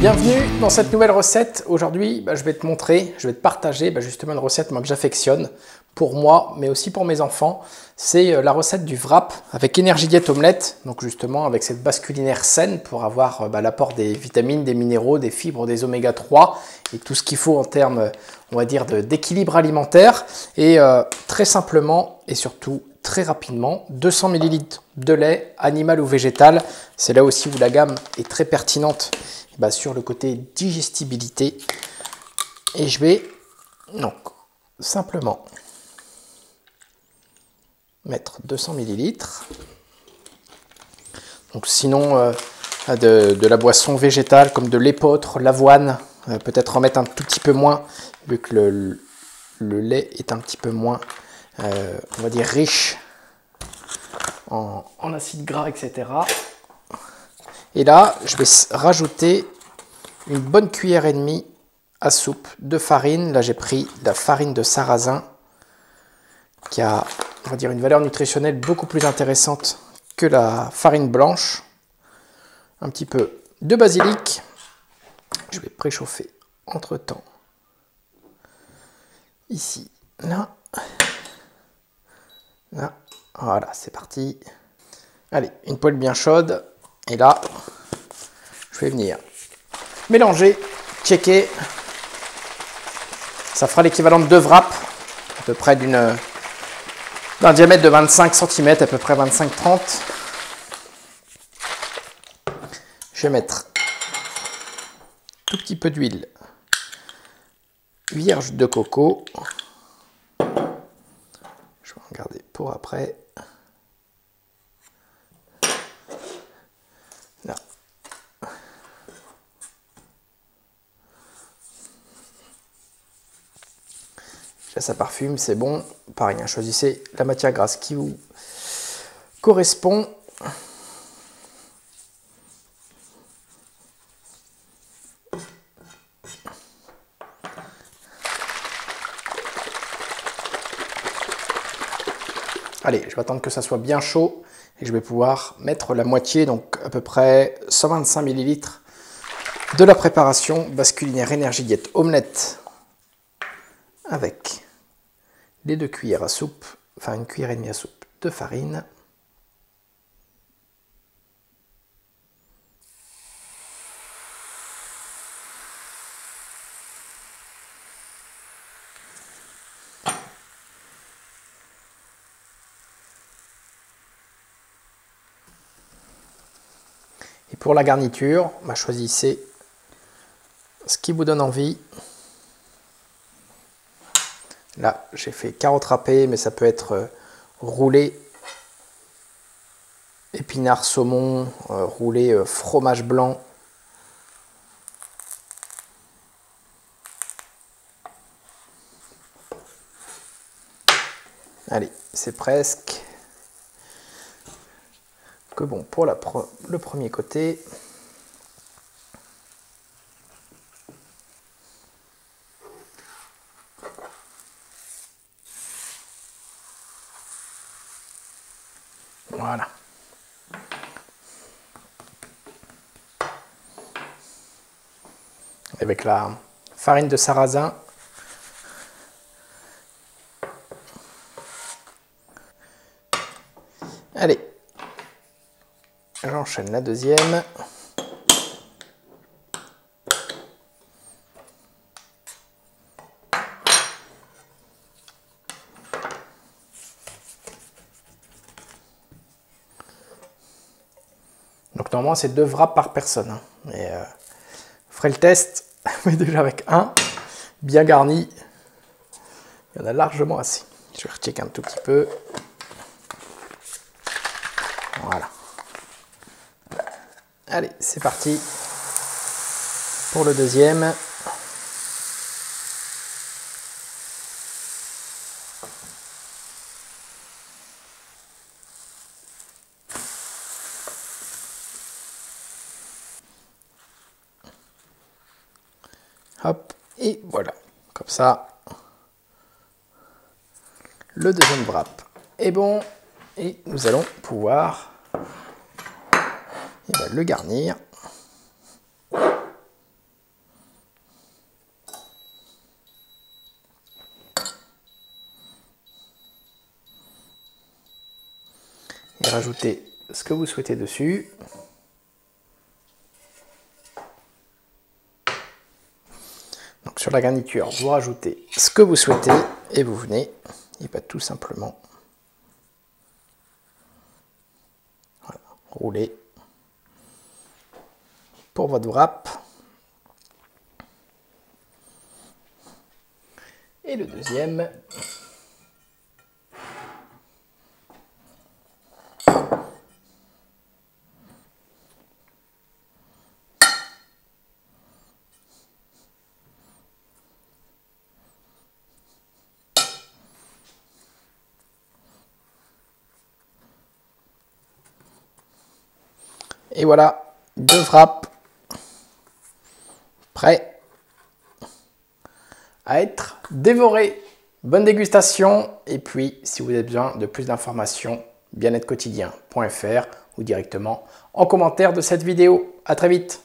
Bienvenue dans cette nouvelle recette. Aujourd'hui, je vais te montrer, je vais te partager justement une recette que j'affectionne pour moi, mais aussi pour mes enfants. C'est la recette du wrap avec Energy Diet Omelette, donc justement avec cette base culinaire saine pour avoir l'apport des vitamines, des minéraux, des fibres, des oméga 3 et tout ce qu'il faut en termes, on va dire, d'équilibre alimentaire. Et très simplement et surtout très rapidement, 200 ml de lait, animal ou végétal. C'est là aussi où la gamme est très pertinente sur le côté digestibilité. Et je vais donc simplement mettre 200 ml. Donc sinon de la boisson végétale comme de l'épeautre, l'avoine, peut-être en mettre un tout petit peu moins vu que le lait est un petit peu moins on va dire riche en acides gras, etc. Et là, je vais rajouter une bonne cuillère et demie à soupe de farine. Là, j'ai pris la farine de sarrasin qui a, on va dire, une valeur nutritionnelle beaucoup plus intéressante que la farine blanche. Un petit peu de basilic. Je vais préchauffer entre-temps. Ici, là. Là. Voilà, c'est parti. Allez, une poêle bien chaude. Et là, je vais venir mélanger, checker. Ça fera l'équivalent de 2 wraps, à peu près d'un diamètre de 25 cm, à peu près 25-30. Je vais mettre un tout petit peu d'huile vierge de coco. Je vais en garder pour après. Là. Là, ça parfume, c'est bon. Pareil, choisissez la matière grasse qui vous correspond. Allez, je vais attendre que ça soit bien chaud et je vais pouvoir mettre la moitié, donc à peu près 125 ml de la préparation base culinaire Energy Diet Omelette avec les 2 cuillères à soupe, enfin une cuillère et demie à soupe de farine. Et pour la garniture, choisissez ce qui vous donne envie. Là, j'ai fait carottes râpées, mais ça peut être roulé épinards saumon, roulé fromage blanc. Allez, c'est presque que bon pour le premier côté. Voilà. Avec la farine de sarrasin. Allez, j'enchaîne la deuxième. Donc normalement c'est 2 wraps par personne. Mais vous ferez le test, mais déjà avec un, bien garni, il y en a largement assez. Je vais rechecker un tout petit peu. Voilà. Allez, c'est parti pour le deuxième. Hop, et voilà. Comme ça, le deuxième wrap est bon. Et nous allons pouvoir le garnir. rajoutez ce que vous souhaitez dessus. Donc sur la garniture, vous rajoutez ce que vous souhaitez et vous venez, et pas tout simplement, voilà, rouler pour votre wrap. Et le deuxième. Et voilà, 2 wraps prêts à être dévorés. Bonne dégustation. Et puis, si vous avez besoin de plus d'informations, bien-être quotidien.fr ou directement en commentaire de cette vidéo. À très vite.